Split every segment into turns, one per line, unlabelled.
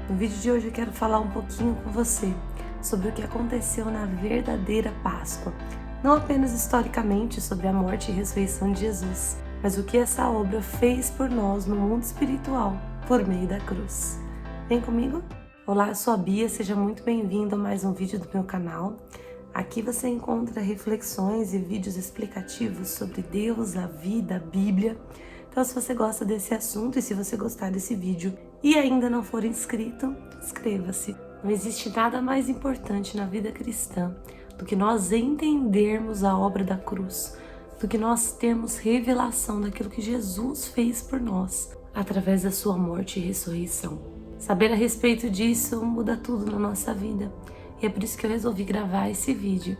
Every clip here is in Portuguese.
No vídeo de hoje eu quero falar um pouquinho com você sobre o que aconteceu na verdadeira Páscoa. Não apenas historicamente sobre a morte e ressurreição de Jesus, mas o que essa obra fez por nós no mundo espiritual por meio da cruz. Vem comigo? Olá, eu sou a Bia, seja muito bem-vindo a mais um vídeo do meu canal. Aqui você encontra reflexões e vídeos explicativos sobre Deus, a vida, a Bíblia. Então, se você gosta desse assunto e se você gostar desse vídeo e ainda não for inscrito, inscreva-se. Não existe nada mais importante na vida cristã do que nós entendermos a obra da cruz, do que nós termos revelação daquilo que Jesus fez por nós através da sua morte e ressurreição. Saber a respeito disso muda tudo na nossa vida. E é por isso que eu resolvi gravar esse vídeo,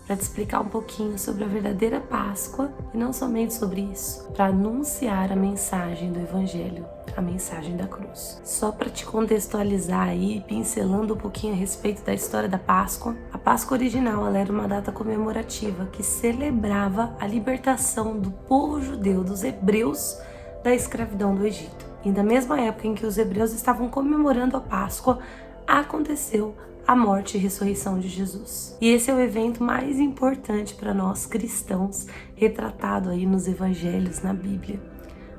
para te explicar um pouquinho sobre a verdadeira Páscoa e não somente sobre isso, para anunciar a mensagem do Evangelho, a mensagem da cruz. Só para te contextualizar aí, pincelando um pouquinho a respeito da história da Páscoa, a Páscoa original ela era uma data comemorativa que celebrava a libertação do povo judeu, dos hebreus, da escravidão do Egito. E na mesma época em que os hebreus estavam comemorando a Páscoa, aconteceu a morte e ressurreição de Jesus. E esse é o evento mais importante para nós cristãos, retratado aí nos evangelhos, na Bíblia.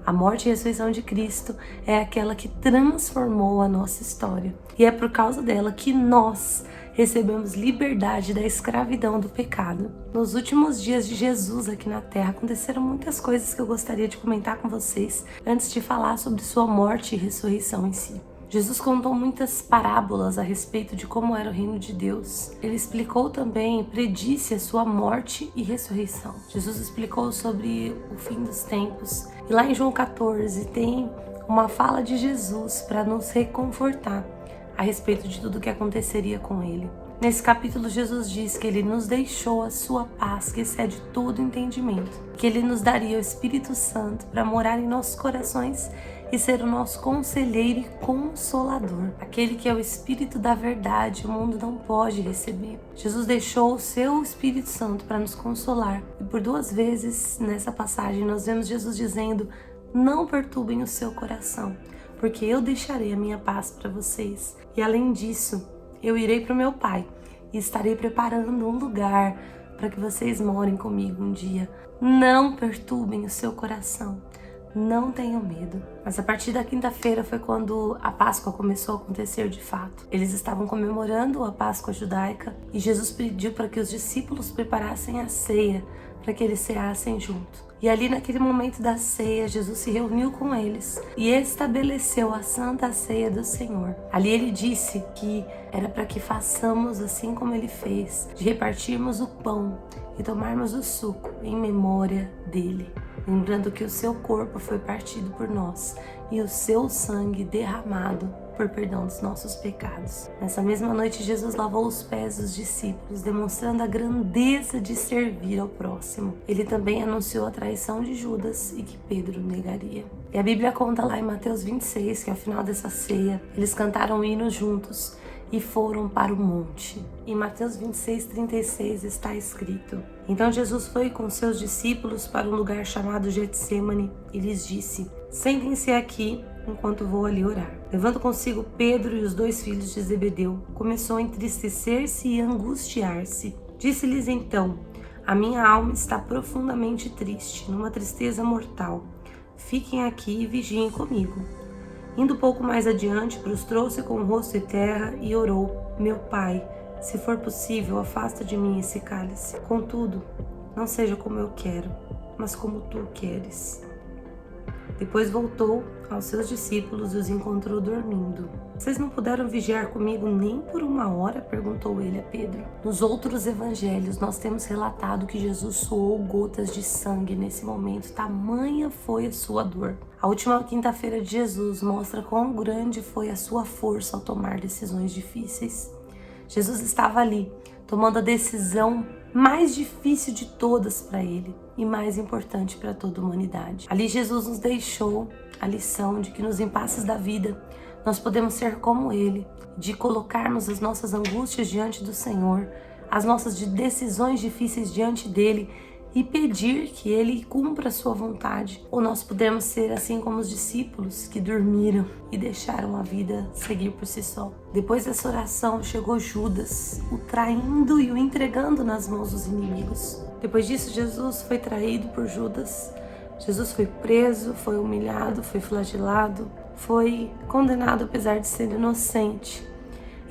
A morte e ressurreição de Cristo é aquela que transformou a nossa história. E é por causa dela que nós recebemos liberdade da escravidão do pecado. Nos últimos dias de Jesus aqui na Terra, aconteceram muitas coisas que eu gostaria de comentar com vocês antes de falar sobre sua morte e ressurreição em si. Jesus contou muitas parábolas a respeito de como era o reino de Deus. Ele explicou também, predisse a sua morte e ressurreição. Jesus explicou sobre o fim dos tempos. E lá em João 14 tem uma fala de Jesus para nos reconfortar a respeito de tudo o que aconteceria com ele. Nesse capítulo, Jesus diz que ele nos deixou a sua paz, que excede todo entendimento, que ele nos daria o Espírito Santo para morar em nossos corações e ser o nosso conselheiro e consolador, aquele que é o Espírito da verdade, o mundo não pode receber. Jesus deixou o seu Espírito Santo para nos consolar. E por 2 vezes nessa passagem nós vemos Jesus dizendo: não perturbem o seu coração, porque eu deixarei a minha paz para vocês. E além disso, eu irei para o meu Pai e estarei preparando um lugar para que vocês morem comigo um dia. Não perturbem o seu coração. Não tenham medo. Mas a partir da quinta-feira foi quando a Páscoa começou a acontecer de fato. Eles estavam comemorando a Páscoa judaica e Jesus pediu para que os discípulos preparassem a ceia para que eles ceassem junto. E ali naquele momento da ceia, Jesus se reuniu com eles e estabeleceu a Santa Ceia do Senhor. Ali ele disse que era para que façamos assim como ele fez, de repartirmos o pão e tomarmos o suco em memória dele. Lembrando que o seu corpo foi partido por nós e o seu sangue derramado por perdão dos nossos pecados. Nessa mesma noite, Jesus lavou os pés dos discípulos, demonstrando a grandeza de servir ao próximo. Ele também anunciou a traição de Judas e que Pedro negaria. E a Bíblia conta lá em Mateus 26 que ao final dessa ceia, eles cantaram hinos juntos e foram para o monte. Em Mateus 26:36 está escrito: então Jesus foi com seus discípulos para um lugar chamado Getsêmani e lhes disse: sentem-se aqui enquanto vou ali orar. Levando consigo Pedro e os 2 filhos de Zebedeu, começou a entristecer-se e angustiar-se. Disse-lhes então: a minha alma está profundamente triste, numa tristeza mortal. Fiquem aqui e vigiem comigo. Indo um pouco mais adiante, prostrou-se com o rosto em terra e orou: meu Pai, se for possível, afasta de mim esse cálice. Contudo, não seja como eu quero, mas como tu queres. Depois voltou aos seus discípulos e os encontrou dormindo. Vocês não puderam vigiar comigo nem por 1 hora? Perguntou ele a Pedro. Nos outros evangelhos nós temos relatado que Jesus suou gotas de sangue nesse momento, tamanha foi a sua dor. A última quinta-feira de Jesus mostra quão grande foi a sua força ao tomar decisões difíceis. Jesus estava ali, tomando a decisão mais difícil de todas para ele e mais importante para toda a humanidade. Ali Jesus nos deixou a lição de que nos impasses da vida nós podemos ser como ele, de colocarmos as nossas angústias diante do Senhor, as nossas decisões difíceis diante dele e pedir que Ele cumpra a sua vontade. Ou nós podemos ser assim como os discípulos que dormiram e deixaram a vida seguir por si só. Depois dessa oração chegou Judas, o traindo e o entregando nas mãos dos inimigos. Depois disso, Jesus foi traído por Judas. Jesus foi preso, foi humilhado, foi flagelado, foi condenado apesar de ser inocente.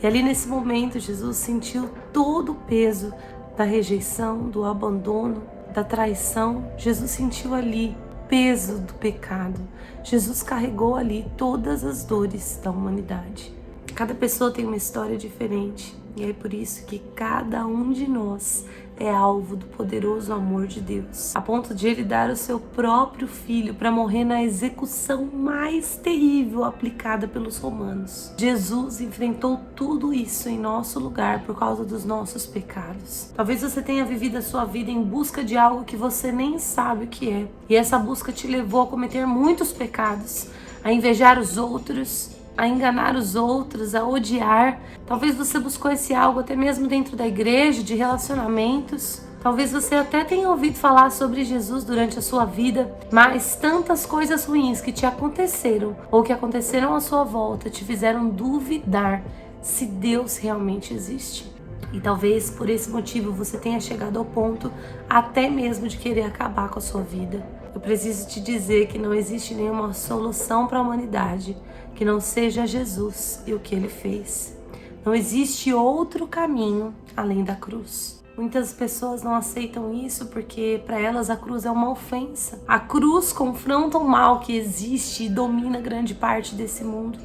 E ali nesse momento, Jesus sentiu todo o peso da rejeição, do abandono, da traição. Jesus sentiu ali o peso do pecado. Jesus carregou ali todas as dores da humanidade. Cada pessoa tem uma história diferente. E é por isso que cada um de nós é alvo do poderoso amor de Deus, a ponto de Ele dar o seu próprio Filho para morrer na execução mais terrível aplicada pelos romanos. Jesus enfrentou tudo isso em nosso lugar por causa dos nossos pecados. Talvez você tenha vivido a sua vida em busca de algo que você nem sabe o que é, e essa busca te levou a cometer muitos pecados, a invejar os outros, a enganar os outros, a odiar. Talvez você buscou esse algo até mesmo dentro da igreja, de relacionamentos. Talvez você até tenha ouvido falar sobre Jesus durante a sua vida, mas tantas coisas ruins que te aconteceram ou que aconteceram à sua volta te fizeram duvidar se Deus realmente existe. E talvez por esse motivo você tenha chegado ao ponto até mesmo de querer acabar com a sua vida. Eu preciso te dizer que não existe nenhuma solução para a humanidade que não seja Jesus e o que Ele fez. Não existe outro caminho além da cruz. Muitas pessoas não aceitam isso porque para elas a cruz é uma ofensa. A cruz confronta o mal que existe e domina grande parte desse mundo.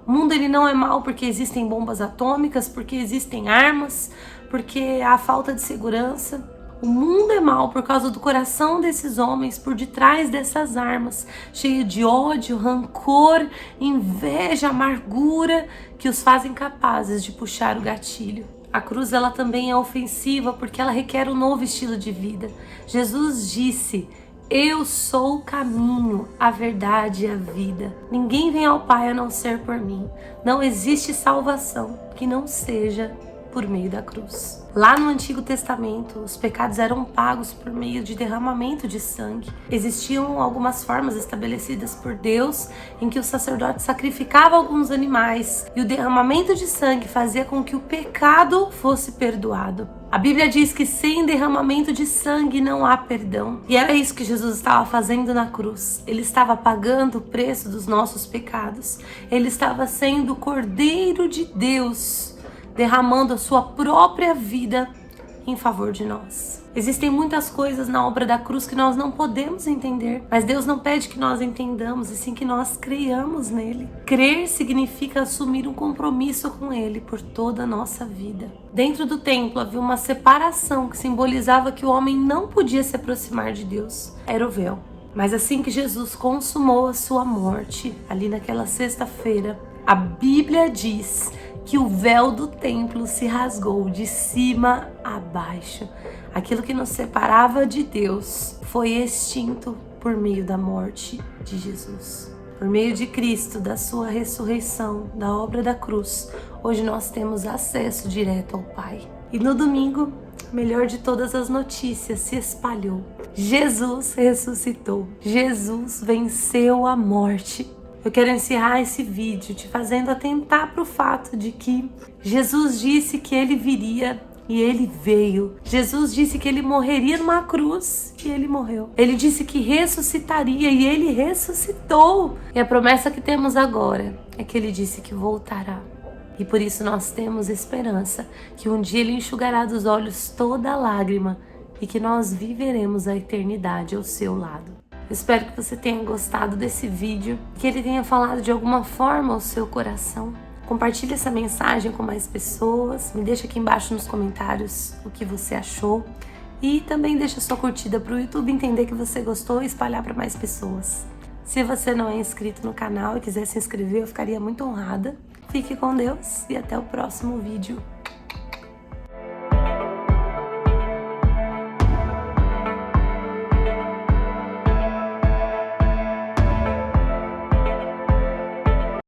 O mundo ele não é mau porque existem bombas atômicas, porque existem armas, porque há falta de segurança. O mundo é mau por causa do coração desses homens por detrás dessas armas, cheio de ódio, rancor, inveja, amargura, que os fazem capazes de puxar o gatilho. A cruz ela também é ofensiva porque ela requer um novo estilo de vida. Jesus disse: eu sou o caminho, a verdade e a vida. Ninguém vem ao Pai a não ser por mim. Não existe salvação que não seja por meio da cruz. Lá no Antigo Testamento, os pecados eram pagos por meio de derramamento de sangue. Existiam algumas formas estabelecidas por Deus em que o sacerdote sacrificava alguns animais e o derramamento de sangue fazia com que o pecado fosse perdoado. A Bíblia diz que sem derramamento de sangue não há perdão. E era isso que Jesus estava fazendo na cruz. Ele estava pagando o preço dos nossos pecados. Ele estava sendo o Cordeiro de Deus, derramando a sua própria vida em favor de nós. Existem muitas coisas na obra da cruz que nós não podemos entender, mas Deus não pede que nós entendamos, e sim que nós creiamos nele. Crer significa assumir um compromisso com ele por toda a nossa vida. Dentro do templo havia uma separação que simbolizava que o homem não podia se aproximar de Deus. Era o véu. Mas assim que Jesus consumou a sua morte, ali naquela sexta-feira, a Bíblia diz que o véu do templo se rasgou de cima a baixo. Aquilo que nos separava de Deus foi extinto por meio da morte de Jesus. Por meio de Cristo, da sua ressurreição, da obra da cruz, hoje nós temos acesso direto ao Pai. E no domingo, a melhor de todas as notícias se espalhou. Jesus ressuscitou. Jesus venceu a morte. Eu quero encerrar esse vídeo te fazendo atentar para o fato de que Jesus disse que ele viria e ele veio. Jesus disse que ele morreria numa cruz e ele morreu. Ele disse que ressuscitaria e ele ressuscitou. E a promessa que temos agora é que ele disse que voltará. E por isso nós temos esperança que um dia ele enxugará dos olhos toda lágrima e que nós viveremos a eternidade ao seu lado. Espero que você tenha gostado desse vídeo, que ele tenha falado de alguma forma ao seu coração. Compartilhe essa mensagem com mais pessoas, me deixa aqui embaixo nos comentários o que você achou e também deixa sua curtida para o YouTube entender que você gostou e espalhar para mais pessoas. Se você não é inscrito no canal e quiser se inscrever, eu ficaria muito honrada. Fique com Deus e até o próximo vídeo.